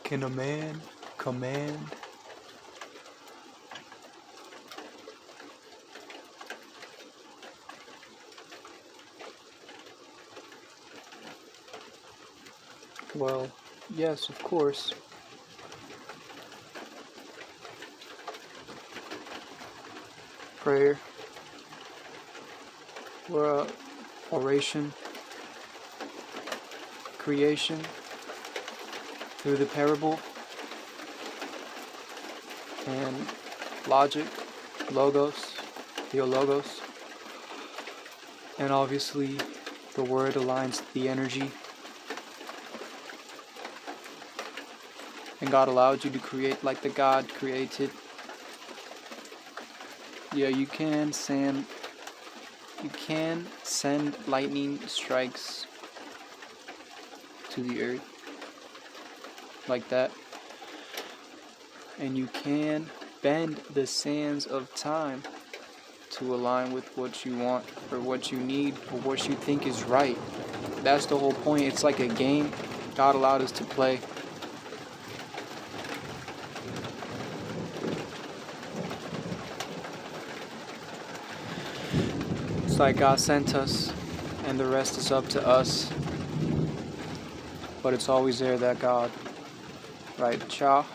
Can a man command? Well, yes, of course. Prayer, or oration, creation, through the parable, and logic, logos, theologos, and obviously the word aligns the energy. And God allowed you to create like the God created. Yeah, you can send lightning strikes to the earth like that. And you can bend the sands of time to align with what you want or what you need or what you think is right. That's the whole point. It's like a game God allowed us to play. It's like God sent us and the rest is up to us. But it's always there, that God. Right? Ciao.